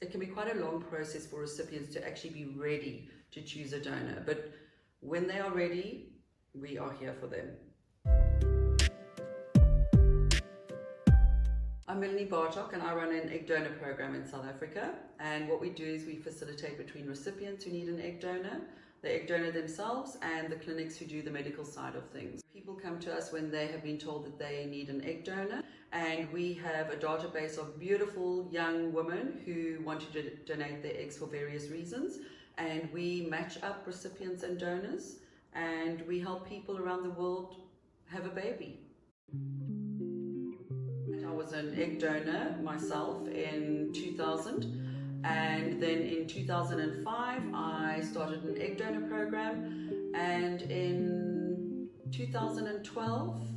it can be quite a long process for recipients to actually be ready to choose a donor. But when they are ready, we are here for them. I'm Melanie Bartok and I run an egg donor program in South Africa. And what we do is we facilitate between recipients who need an egg donor, the egg donor themselves, and the clinics who do the medical side of things. People come to us when they have been told that they need an egg donor, and we have a database of beautiful young women who want to donate their eggs for various reasons, and we match up recipients and donors, and we help people around the world have a baby. I was an egg donor myself in 2000, and then in 2005 I started an egg donor program, and in 2012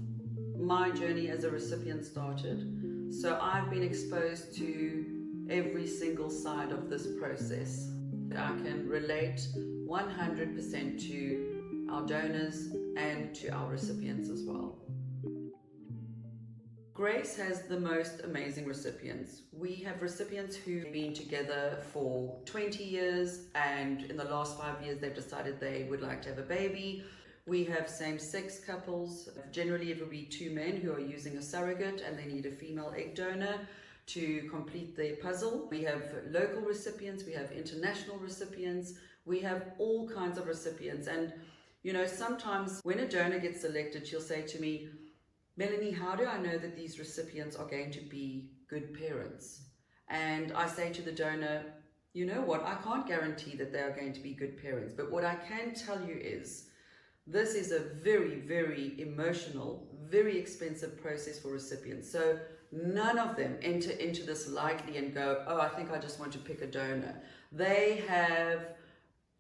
my journey as a recipient started. So I've been exposed to every single side of this process. I can relate 100% to our donors and to our recipients as well. Grace has the most amazing recipients. We have recipients who've been together for 20 years, and in the last 5 years they've decided they would like to have a baby. We have same-sex couples. Generally it will be two men who are using a surrogate and they need a female egg donor to complete their puzzle. We have local recipients, we have international recipients, we have all kinds of recipients. And you know, sometimes when a donor gets selected, she'll say to me, Melanie, how do I know that these recipients are going to be good parents? And I say to the donor, you know what, I can't guarantee that they are going to be good parents, but what I can tell you is this is a very, very emotional, very expensive process for recipients. So none of them enter into this lightly and go, oh, I think I just want to pick a donor. They have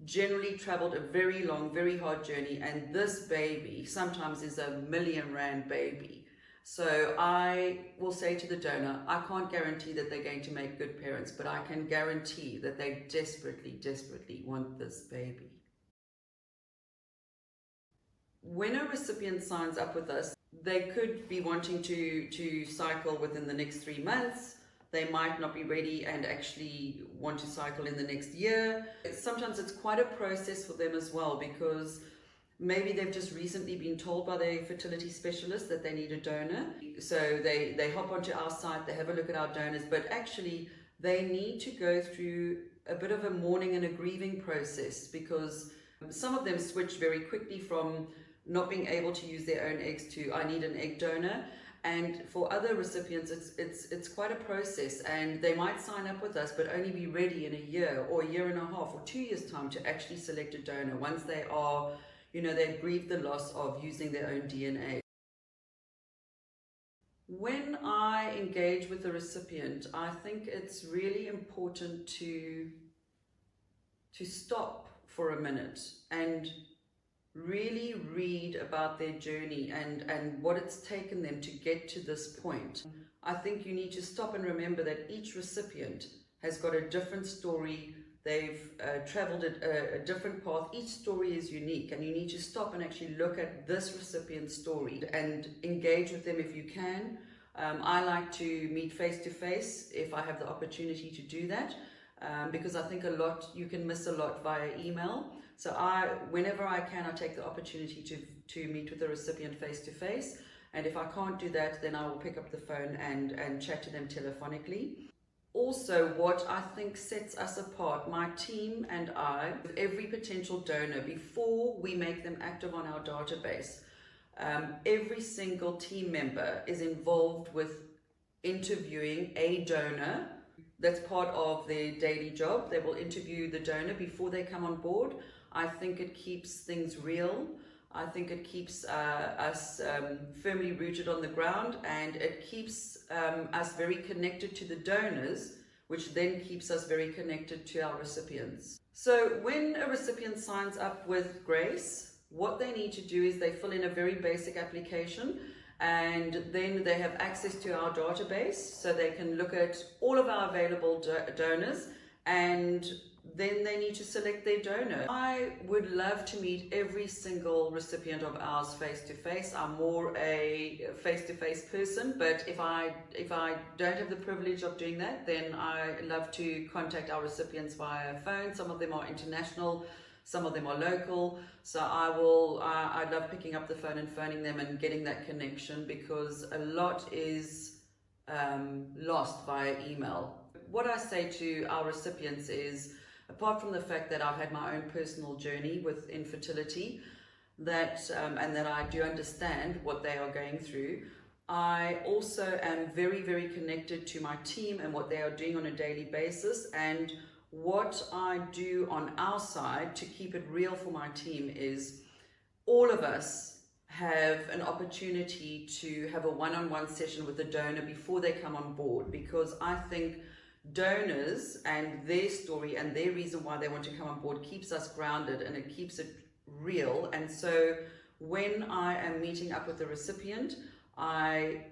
generally traveled a very long, very hard journey, and this baby sometimes is a R1,000,000 baby. So I will say to the donor, I can't guarantee that they're going to make good parents, but I can guarantee that they desperately, desperately want this baby. When a recipient signs up with us, they could be wanting to cycle within the next 3 months. They might not be ready and actually want to cycle in the next year. Sometimes it's quite a process for them as well, because maybe they've just recently been told by their fertility specialist that they need a donor. So they hop onto our site, they have a look at our donors, but actually they need to go through a bit of a mourning and a grieving process, because some of them switch very quickly from not being able to use their own eggs to I need an egg donor. And for other recipients, it's quite a process, and they might sign up with us but only be ready in a year or a year and a half or 2 years time to actually select a donor once they are, you know, they've grieved the loss of using their own DNA. When I engage with the recipient, I think it's really important to stop for a minute and really read about their journey and what it's taken them to get to this point. I think you need to stop and remember that each recipient has got a different story. They've traveled a different path. Each story is unique, and you need to stop and actually look at this recipient's story and engage with them if you can. I like to meet face to face if I have the opportunity to do that, because I think you can miss a lot via email. So whenever I can, I take the opportunity to meet with the recipient face to face. And if I can't do that, then I will pick up the phone and chat to them telephonically. Also, what I think sets us apart, my team and I, with every potential donor, before we make them active on our database, every single team member is involved with interviewing a donor. That's part of their daily job. They will interview the donor before they come on board. I think it keeps things real. I think it keeps us firmly rooted on the ground, and it keeps us very connected to the donors, which then keeps us very connected to our recipients. So when a recipient signs up with Grace, what they need to do is they fill in a very basic application, and then they have access to our database, so they can look at all of our available donors and then they need to select their donor. I would love to meet every single recipient of ours face to face. I'm more a face to face person, but if I don't have the privilege of doing that, then I love to contact our recipients via phone. Some of them are international, some of them are local, so I love picking up the phone and phoning them and getting that connection, because a lot is lost via email. What I say to our recipients is, apart from the fact that I've had my own personal journey with infertility, and that I do understand what they are going through, I also am very, very connected to my team and what they are doing on a daily basis. And what I do on our side to keep it real for my team is, all of us have an opportunity to have a one-on-one session with the donor before they come on board, because I think donors and their story and their reason why they want to come on board keeps us grounded, and it keeps it real. And so when I am meeting up with the recipient, I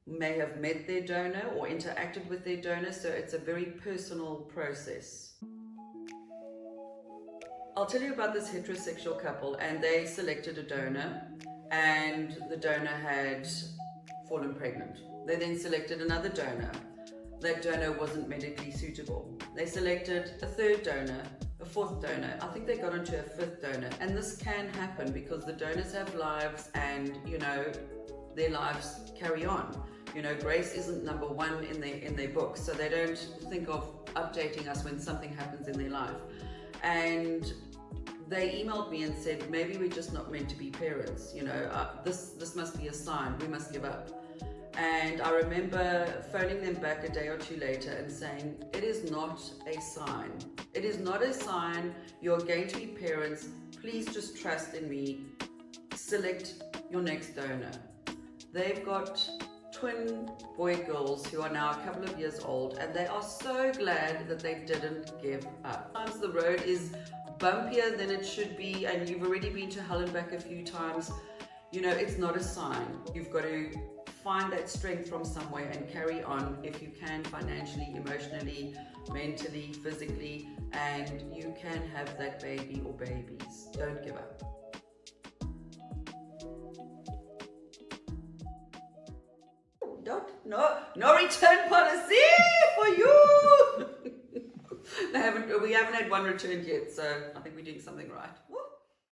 may have met their donor or interacted with their donor, so it's a very personal process. I'll tell you about this heterosexual couple, and they selected a donor, and the donor had fallen pregnant. They then selected another donor. That donor wasn't medically suitable. They selected a third donor, a fourth donor. I think they got onto a fifth donor. And this can happen because the donors have lives, and their lives carry on. Grace isn't number one in their books, so they don't think of updating us when something happens in their life. And they emailed me and said, maybe we're just not meant to be parents. This must be a sign. We must give up. And I remember phoning them back a day or two later and saying, it is not a sign. It is not a sign. You're going to be parents. Please just trust in me. Select your next donor. They've got twin boy girls who are now a couple of years old, and they are so glad that they didn't give up. Sometimes the road is bumpier than it should be, and you've already been to hell and back a few times. It's not a sign. You've got to find that strength from somewhere and carry on if you can, financially, emotionally, mentally, physically, and you can have that baby or babies. Don't give up. No return policy for you. We haven't had one returned yet, so I think we're doing something right.